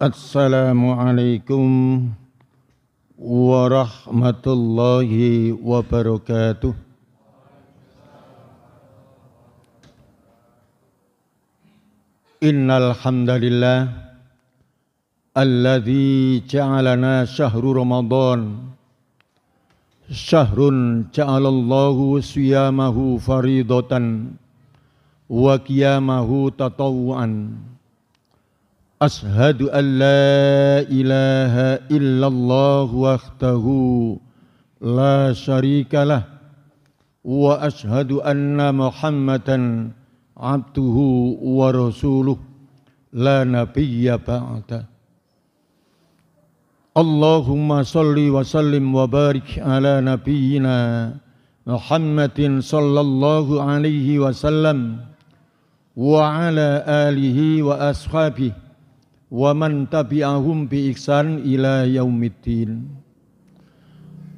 Assalamualaikum warahmatullahi wabarakatuh. Innal hamdalillah alladzi ja'alana syahru Ramadan syahrun ja'alallahu siyamahu faridatan wa qiyamahu tatawwuan. Ashhadu an la ilaha illallah wahdahu la syarikalah wa ashhadu anna Muhammadan abduhu wa rasuluh la nabiyya ba'da. Allahumma salli wa sallim wa barik ala nabiyyina Muhammadin sallallahu alaihi wasallam wa ala alihi wa ashabihi wa man tabi'ahum bi ihsan ila yaumiddin.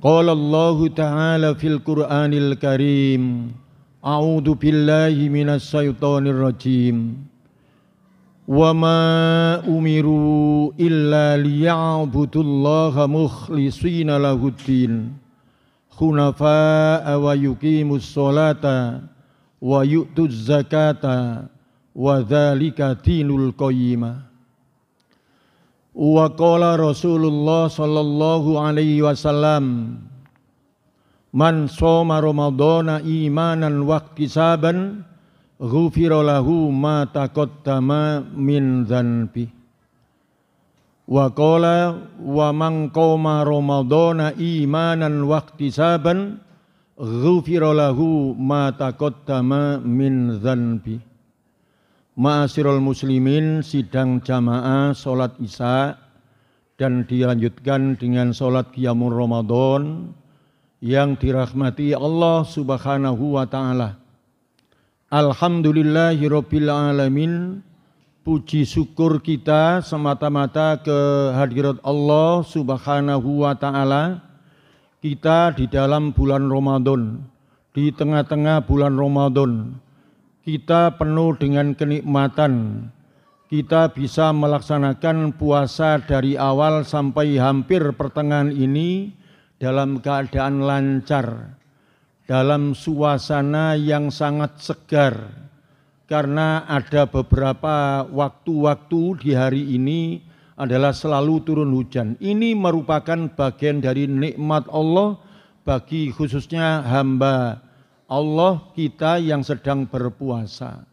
Qala Allah ta'ala fil Qur'anil Karim, a'udzu billahi minasy syaithanir rajim. Wa ma umiru illa liya'budullaha mukhlishina lahuddin hunafa'a wa yuqimus sholata wa yu'tuz zakata wa dzalika dinul qayyimah. Wa qala Rasulullah sallallahu alaihi wasallam, man shoma ramadhana imanan wa ihtisaban ghufira lahu ma taqaddama min dzanbi. Wa qala wa man qoma ramadhana imanan wa ihtisaban ghufira lahu ma taqaddama min dzanbi. Ma'asyiral muslimin, sidang jamaah sholat isya dan dilanjutkan dengan sholat qiyamul Ramadan yang dirahmati Allah subhanahu wa ta'ala. Alhamdulillahirabbil alamin. Puji syukur kita semata-mata kehadirat Allah subhanahu wa ta'ala. Kita di dalam bulan Ramadan, di tengah-tengah bulan Ramadan, kita penuh dengan kenikmatan. Kita bisa melaksanakan puasa dari awal sampai hampir pertengahan ini dalam keadaan lancar, dalam suasana yang sangat segar, karena ada beberapa waktu-waktu di hari ini adalah selalu turun hujan. Ini merupakan bagian dari nikmat Allah bagi khususnya hamba Allah kita yang sedang berpuasa.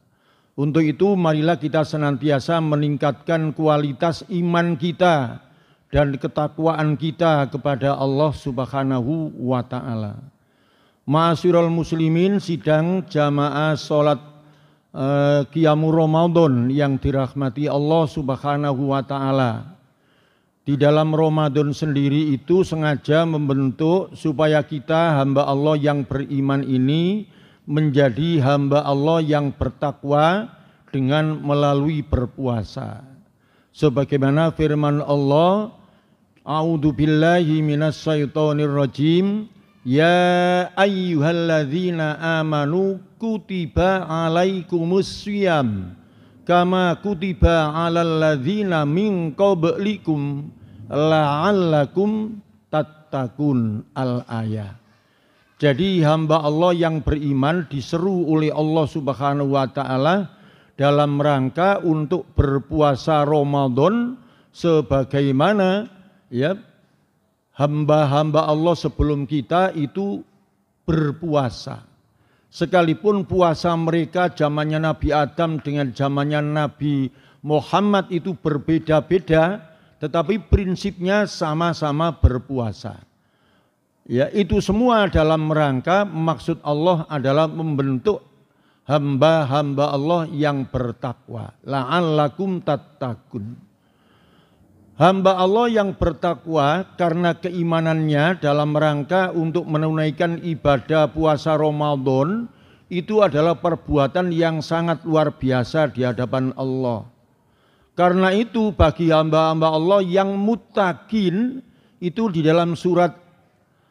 Untuk itu marilah kita senantiasa meningkatkan kualitas iman kita dan ketakwaan kita kepada Allah subhanahu wa ta'ala. Ma'asyiral muslimin, sidang jamaah sholat qiyamul Ramadan yang dirahmati Allah subhanahu wa ta'ala. Di dalam Ramadan sendiri itu sengaja membentuk supaya kita hamba Allah yang beriman ini menjadi hamba Allah yang bertakwa dengan melalui berpuasa. Sebagaimana firman Allah, a'udzu billahi minasy syaithanir rajim, ya ayyuhalladzina amanu kutiba alaikumus syiyam kama kutiba alal ladzina min qablikum la'allakum tattaqun al-ayah. Jadi hamba Allah yang beriman diseru oleh Allah subhanahu wa ta'ala dalam rangka untuk berpuasa Ramadan sebagaimana ya hamba-hamba Allah sebelum kita itu berpuasa. Sekalipun puasa mereka zamannya Nabi Adam dengan zamannya Nabi Muhammad itu berbeda-beda, tetapi prinsipnya sama-sama berpuasa. Ya, itu semua dalam rangka maksud Allah adalah membentuk hamba-hamba Allah yang bertakwa. La'allakum tattaqun. Hamba Allah yang bertakwa karena keimanannya dalam rangka untuk menunaikan ibadah puasa Ramadan itu adalah perbuatan yang sangat luar biasa di hadapan Allah. Karena itu bagi hamba-hamba Allah yang muttaqin itu di dalam surat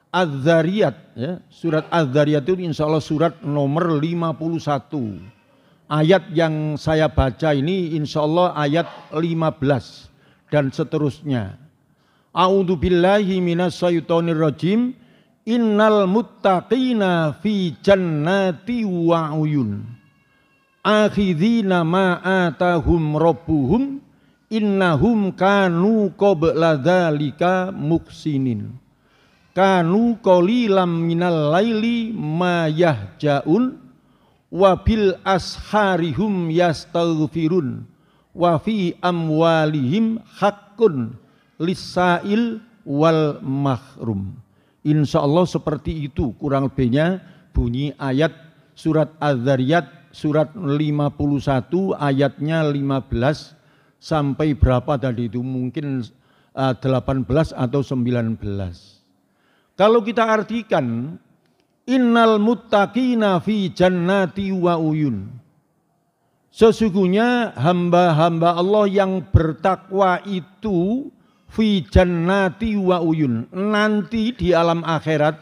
Az-Zariyat, ya, surat Az-Zariyat itu insya Allah surat nomor 51. Ayat yang saya baca ini insya Allah ayat 15 dan seterusnya. A'udzubillahi minasyaitonir rajim. Innal muttaqina fi jannati wa uyun. Akhidhina ma atahum rabbuhum innahum kanu qabla dzalika muksinin. Kanu qalilam minal laili ma yahjaun wa bil asharihum yastaghfirun wa fi amwalihim haqqun lisail wal mahrum. Insyaallah seperti itu kurang lebihnya bunyi ayat surat Az-Zariyat surat 51 ayatnya 15 sampai berapa tadi itu mungkin 18 atau 19. Kalau kita artikan innal muttaqina fi jannati wa uyun. Sesungguhnya hamba-hamba Allah yang bertakwa itu fi jannati wa uyun, nanti di alam akhirat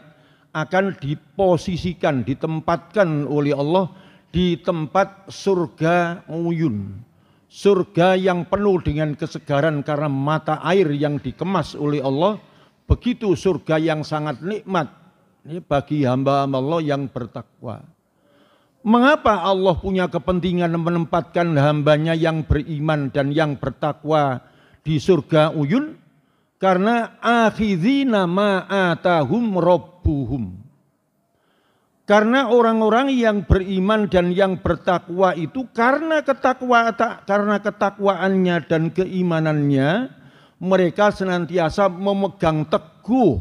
akan diposisikan, ditempatkan oleh Allah di tempat surga uyun, surga yang penuh dengan kesegaran karena mata air yang dikemas oleh Allah. Begitu surga yang sangat nikmat ini bagi hamba Allah yang bertakwa. Mengapa Allah punya kepentingan menempatkan hambanya yang beriman dan yang bertakwa di surga uyun? Karena akhidhina ma atahum rabbuhum. Karena orang-orang yang beriman dan yang bertakwa itu karena ketakwaannya dan keimanannya mereka senantiasa memegang teguh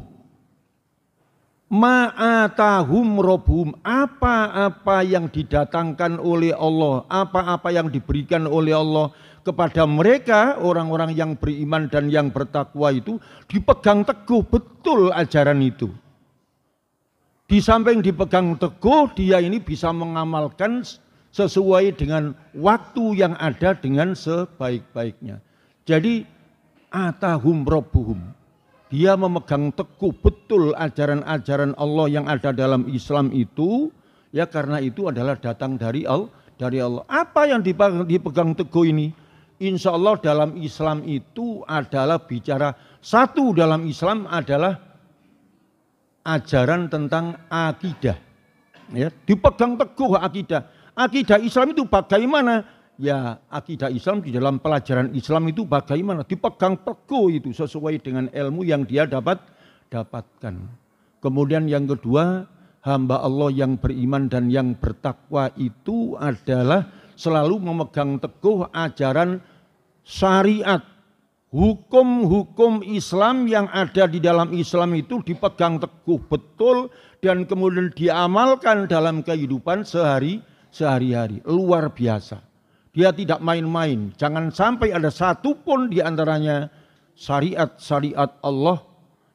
ma atahum rabbuhum, apa-apa yang didatangkan oleh Allah, apa-apa yang diberikan oleh Allah kepada mereka orang-orang yang beriman dan yang bertakwa itu dipegang teguh betul ajaran itu. Di samping dipegang teguh, dia ini bisa mengamalkan sesuai dengan waktu yang ada dengan sebaik-baiknya. Jadi atahum rabbuhum, dia memegang teguh betul ajaran-ajaran Allah yang ada dalam Islam itu, ya karena itu adalah datang dari Allah. Apa yang dipegang teguh ini? Insya Allah dalam Islam itu adalah bicara satu, dalam Islam adalah ajaran tentang akidah. Ya, dipegang teguh akidah. Akidah Islam itu bagaimana? Ya, akidah Islam di dalam pelajaran Islam itu bagaimana? Dipegang teguh itu sesuai dengan ilmu yang dia dapatkan. Kemudian yang kedua, hamba Allah yang beriman dan yang bertakwa itu adalah selalu memegang teguh ajaran syariat. Hukum-hukum Islam yang ada di dalam Islam itu dipegang teguh betul dan kemudian diamalkan dalam kehidupan sehari-hari. Luar biasa. Dia tidak main-main. Jangan sampai ada satu pun di antaranya syariat-syariat Allah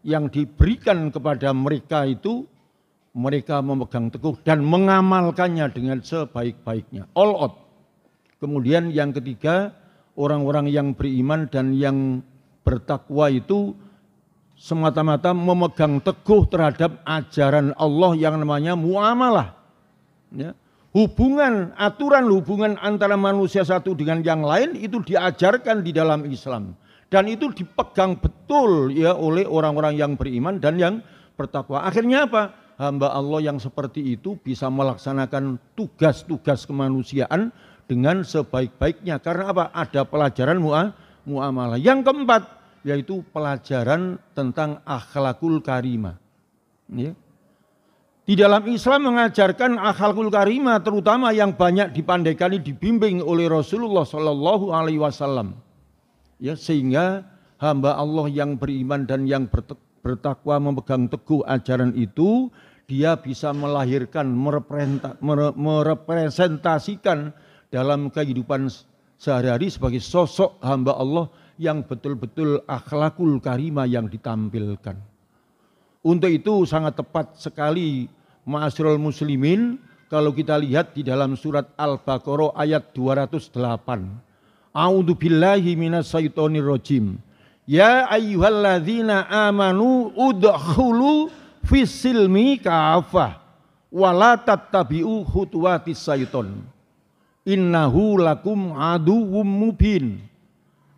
yang diberikan kepada mereka itu, mereka memegang teguh dan mengamalkannya dengan sebaik-baiknya. All out. Kemudian yang ketiga, orang-orang yang beriman dan yang bertakwa itu semata-mata memegang teguh terhadap ajaran Allah yang namanya muamalah. Ya. Aturan hubungan antara manusia satu dengan yang lain itu diajarkan di dalam Islam. Dan itu dipegang betul ya oleh orang-orang yang beriman dan yang bertakwa. Akhirnya apa? Hamba Allah yang seperti itu bisa melaksanakan tugas-tugas kemanusiaan dengan sebaik-baiknya. Karena apa? Ada pelajaran muamalah. Yang keempat, yaitu pelajaran tentang akhlakul karimah. Ya. Di dalam Islam mengajarkan akhlakul karimah, terutama yang banyak dipandekani, dibimbing oleh Rasulullah Shallallahu Alaihi Wasallam. Ya, sehingga hamba Allah yang beriman dan yang bertakwa memegang teguh ajaran itu, dia bisa melahirkan, merepresentasikan dalam kehidupan sehari-hari sebagai sosok hamba Allah yang betul-betul akhlakul karimah yang ditampilkan. Untuk itu sangat tepat sekali ma'asyiral muslimin kalau kita lihat di dalam surat Al-Baqarah ayat 208. A'udzu billahi minasyaitonir rajim. Ya ayyuhalladzina amanu udkhulu fis-silmi ka'afah wa la tattabi'u khutuwatis syaiton. Innahu lakum aduwwum mubin.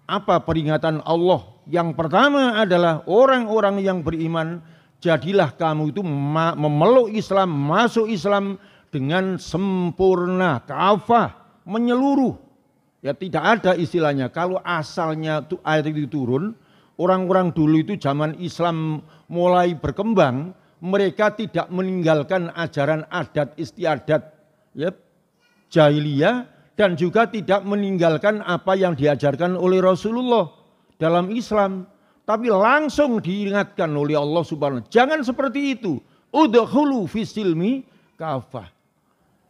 Apa peringatan Allah? Yang pertama adalah orang-orang yang beriman, jadilah kamu itu memeluk Islam, masuk Islam dengan sempurna, kafah, menyeluruh. Ya tidak ada istilahnya, kalau asalnya ayat itu turun, orang-orang dulu itu zaman Islam mulai berkembang, mereka tidak meninggalkan ajaran adat istiadat ya, jahiliyah, dan juga tidak meninggalkan apa yang diajarkan oleh Rasulullah dalam Islam. Tapi langsung diingatkan oleh Allah Subhanahu wa ta'ala, jangan seperti itu. Udkhulu fisilmi kafah.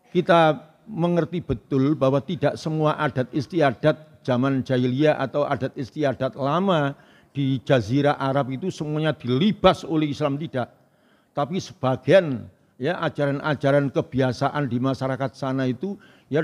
Kita mengerti betul bahwa tidak semua adat istiadat zaman jahiliyah atau adat istiadat lama di Jazirah Arab itu semuanya dilibas oleh Islam, tidak. Tapi sebagian ya ajaran-ajaran kebiasaan di masyarakat sana itu ya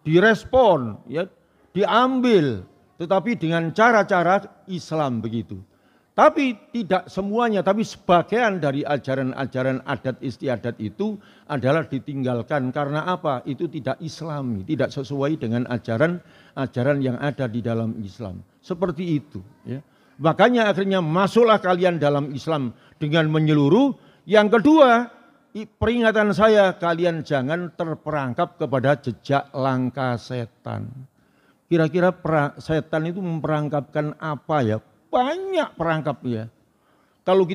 direspon, ya diambil, tetapi dengan cara-cara Islam begitu. Tapi tidak semuanya, tapi sebagian dari ajaran-ajaran adat istiadat itu adalah ditinggalkan. Karena apa? Itu tidak Islami, tidak sesuai dengan ajaran yang ada di dalam Islam. Seperti itu. Ya. Makanya akhirnya masuklah kalian dalam Islam dengan menyeluruh. Yang kedua, peringatan saya, kalian jangan terperangkap kepada jejak langkah setan. Kira-kira setan itu memperangkapkan apa ya? Banyak perangkapnya. Kalau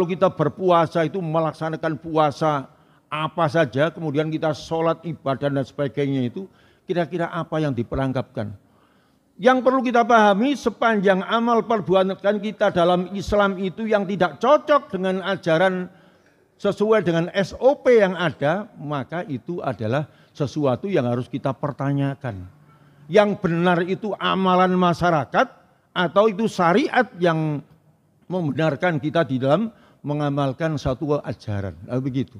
kita berpuasa itu melaksanakan puasa apa saja, kemudian kita sholat, ibadah dan sebagainya itu, kira-kira apa yang diperangkapkan? Yang perlu kita pahami, sepanjang amal perbuatan kita dalam Islam itu yang tidak cocok dengan ajaran sesuai dengan SOP yang ada, maka itu adalah sesuatu yang harus kita pertanyakan. Yang benar itu amalan masyarakat, atau itu syariat yang membenarkan kita di dalam mengamalkan satu ajaran, begitu.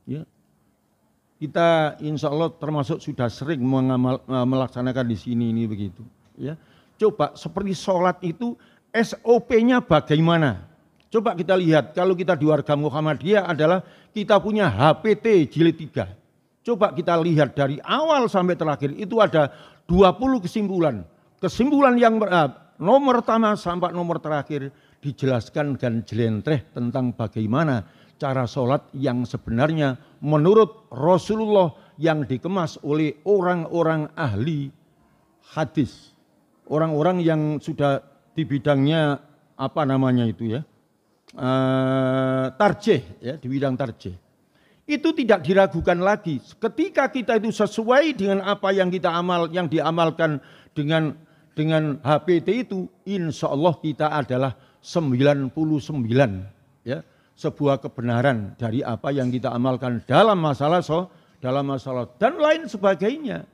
Ya. Kita insya Allah termasuk sudah sering melaksanakan di sini ini begitu. Ya. Coba seperti sholat itu SOP-nya bagaimana? Coba kita lihat, kalau kita di warga Muhammadiyah adalah kita punya HPT jilid 3. Coba kita lihat dari awal sampai terakhir itu ada 20 kesimpulan. Kesimpulan yang nomor pertama sampai nomor terakhir dijelaskan dan jelentreh tentang bagaimana cara sholat yang sebenarnya menurut Rasulullah yang dikemas oleh orang-orang ahli hadis. Orang-orang yang sudah di bidangnya apa namanya itu ya, tarjih ya, di bidang tarjih. Itu tidak diragukan lagi. Ketika kita itu sesuai dengan apa yang yang diamalkan dengan HPT itu, insya Allah kita adalah 99 ya, sebuah kebenaran dari apa yang kita amalkan dalam masalah dan lain sebagainya.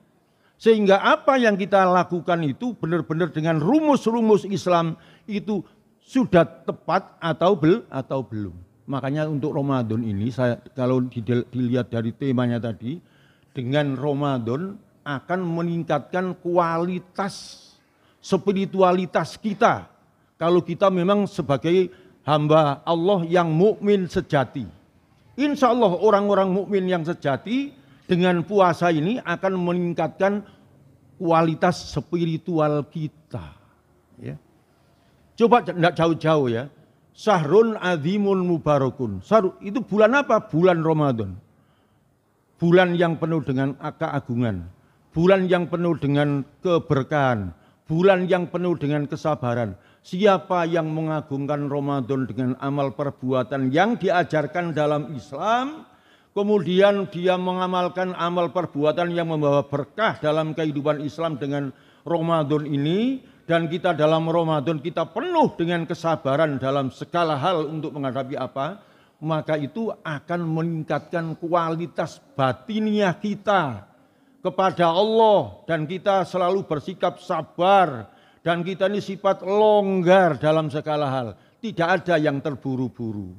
Sehingga apa yang kita lakukan itu benar-benar dengan rumus-rumus Islam itu sudah tepat atau belum. Makanya untuk Ramadan ini kalau dilihat dari temanya tadi, dengan Ramadan akan meningkatkan kualitas spiritualitas kita. Kalau kita memang sebagai hamba Allah yang mukmin sejati. Insya Allah orang-orang mukmin yang sejati dengan puasa ini akan meningkatkan kualitas spiritual kita. Ya. Coba tidak jauh-jauh ya. Syahrun azimun mubarakun. Itu bulan apa? Bulan Ramadan. Bulan yang penuh dengan keagungan. Bulan yang penuh dengan keberkahan. Bulan yang penuh dengan kesabaran. Siapa yang mengagungkan Ramadan dengan amal perbuatan yang diajarkan dalam Islam, kemudian dia mengamalkan amal perbuatan yang membawa berkah dalam kehidupan Islam dengan Ramadan ini, dan kita dalam Ramadan kita penuh dengan kesabaran dalam segala hal untuk menghadapi apa, maka itu akan meningkatkan kualitas batiniah kita kepada Allah, dan kita selalu bersikap sabar, dan kita ini sifat longgar dalam segala hal, tidak ada yang terburu-buru.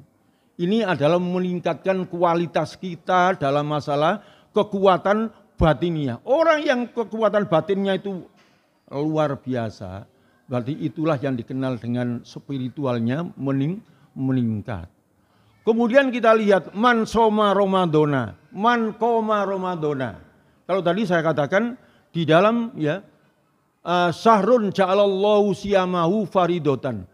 Ini adalah meningkatkan kualitas kita dalam masalah kekuatan batiniah. Orang yang kekuatan batinnya itu luar biasa, berarti itulah yang dikenal dengan spiritualnya meningkat. Kemudian kita lihat man soma Ramadana, man koma Ramadana. Kalau tadi saya katakan di dalam ya Syahrun ja'alallahu siyamahu faridotan.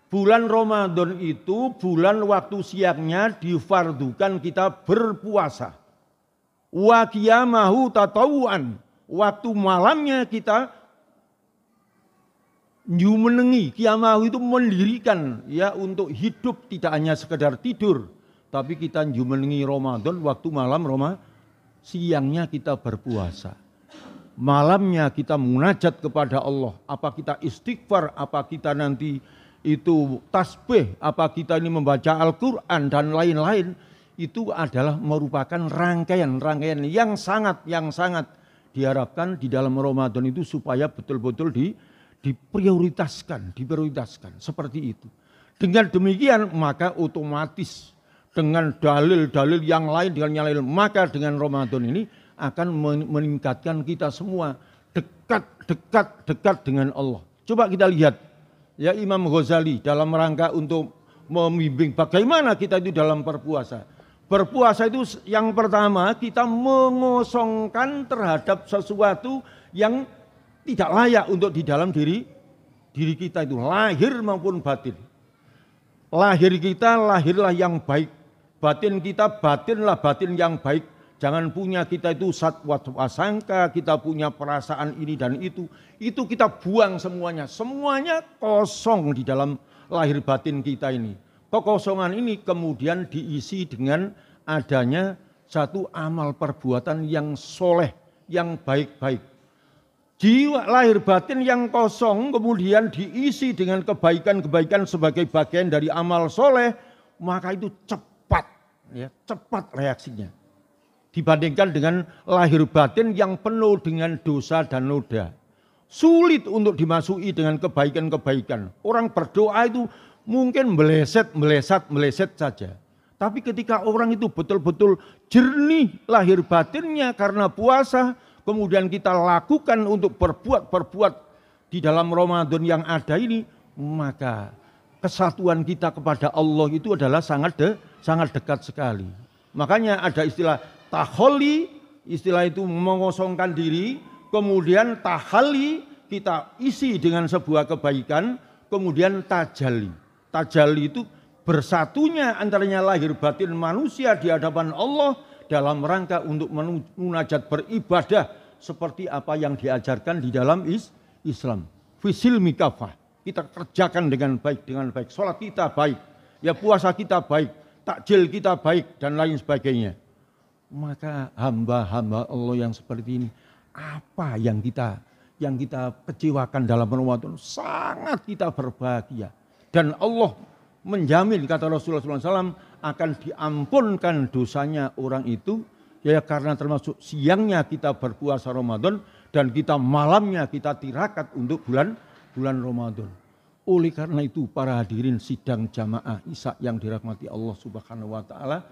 Bulan Ramadan itu bulan waktu siangnya difardukan kita berpuasa. Wa qiyamahu tatawuan. Waktu malamnya kita menengi. Qiyamahu itu mendirikan ya untuk hidup, tidak hanya sekedar tidur, tapi kita menengi Ramadan waktu malam siangnya kita berpuasa. Malamnya kita munajat kepada Allah. Apa kita istighfar, apa kita nanti itu tasbih, apa kita ini membaca Al-Quran dan lain-lain. Itu adalah merupakan rangkaian yang sangat diharapkan di dalam Ramadan itu supaya betul-betul diprioritaskan seperti itu. Dengan demikian maka otomatis dengan dalil-dalil yang lain maka dengan Ramadan ini akan meningkatkan kita semua dekat dengan Allah. Coba kita lihat ya Imam Ghazali dalam rangka untuk membimbing bagaimana kita itu dalam berpuasa. Berpuasa itu yang pertama kita mengosongkan terhadap sesuatu yang tidak layak untuk di dalam diri kita itu, lahir maupun batin. Lahir kita lahirlah yang baik, batin kita batinlah batin yang baik. Jangan punya kita itu satwasangka, kita punya perasaan ini dan itu kita buang semuanya. Semuanya kosong di dalam lahir batin kita ini. Kekosongan ini kemudian diisi dengan adanya satu amal perbuatan yang soleh, yang baik-baik. Jiwa lahir batin yang kosong kemudian diisi dengan kebaikan-kebaikan sebagai bagian dari amal soleh, maka itu cepat reaksinya. Dibandingkan dengan lahir batin yang penuh dengan dosa dan noda. Sulit untuk dimasuki dengan kebaikan-kebaikan. Orang berdoa itu mungkin meleset saja. Tapi ketika orang itu betul-betul jernih lahir batinnya karena puasa, kemudian kita lakukan untuk berbuat di dalam Ramadan yang ada ini, maka kesatuan kita kepada Allah itu adalah sangat dekat sekali. Makanya ada istilah taholi, istilah itu mengosongkan diri, kemudian tahali kita isi dengan sebuah kebaikan, kemudian tajalli. Tajalli itu bersatunya antaranya lahir batin manusia di hadapan Allah dalam rangka untuk munajat beribadah seperti apa yang diajarkan di dalam Islam. Fisil mikafah, kita kerjakan dengan baik. Sholat kita baik, ya puasa kita baik, takjil kita baik dan lain sebagainya. Maka hamba-hamba Allah yang seperti ini, apa yang kita kecewakan dalam Ramadan, sangat kita berbahagia. Dan Allah menjamin, kata Rasulullah SAW, akan diampunkan dosanya orang itu, ya karena termasuk siangnya kita berpuasa Ramadan, dan kita malamnya kita tirakat untuk bulan Ramadan. Oleh karena itu para hadirin sidang jamaah Isya yang dirahmati Allah Subhanahu wa taala,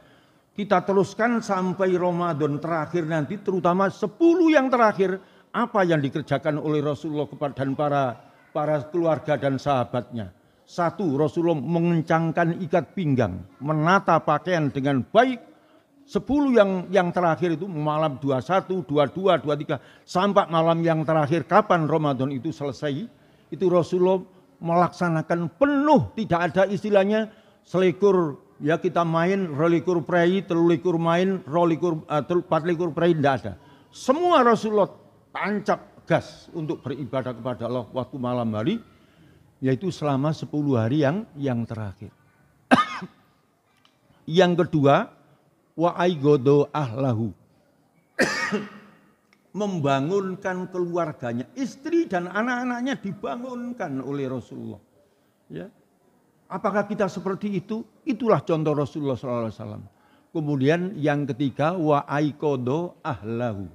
kita teruskan sampai Ramadan terakhir nanti, terutama 10 yang terakhir, apa yang dikerjakan oleh Rasulullah dan para keluarga dan sahabatnya. 1, Rasulullah mengencangkan ikat pinggang, menata pakaian dengan baik. 10 yang terakhir itu malam 21, 22, 23, sampai malam yang terakhir kapan Ramadan itu selesai, itu Rasulullah melaksanakan penuh, tidak ada istilahnya selikur. Ya kita main, rolikur prei, telulikur main, patlikur prei, tidak ada. Semua Rasulullah tancap gas untuk beribadah kepada Allah waktu malam hari, yaitu selama 10 hari yang terakhir. Yang kedua, wa aigodo ahlahu. Membangunkan keluarganya, istri dan anak-anaknya dibangunkan oleh Rasulullah. Ya. Apakah kita seperti itu? Itulah contoh Rasulullah SAW. Kemudian yang ketiga, wa aikodo ahlahu.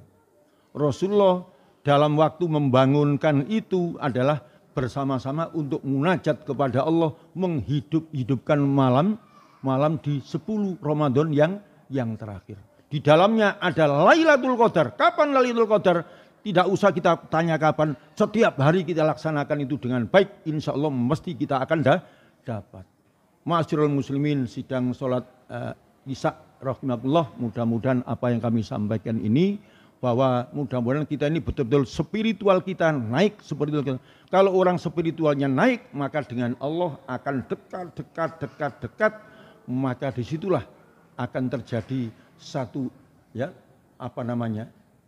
Rasulullah dalam waktu membangunkan itu adalah bersama-sama untuk munajat kepada Allah, menghidupkan malam di 10 Ramadan yang terakhir. Di dalamnya ada Lailatul Qadar. Kapan Lailatul Qadar? Tidak usah kita tanya kapan. Setiap hari kita laksanakan itu dengan baik. Insya Allah mesti kita akan dapat. Ma'asyiral muslimin sidang sholat Isya rahimahullah, mudah-mudahan apa yang kami sampaikan ini bahwa mudah-mudahan kita ini betul-betul spiritual kita naik spiritual kita. Kalau orang spiritualnya naik, maka dengan Allah akan dekat, maka disitulah akan terjadi satu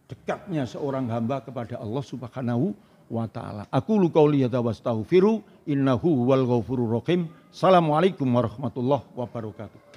dekatnya seorang hamba kepada Allah Subhanahu wa taala. Aqulu qouli hadza wastaghfiru innahu huwal ghafurur rahim. Assalamualaikum warahmatullahi wabarakatuh.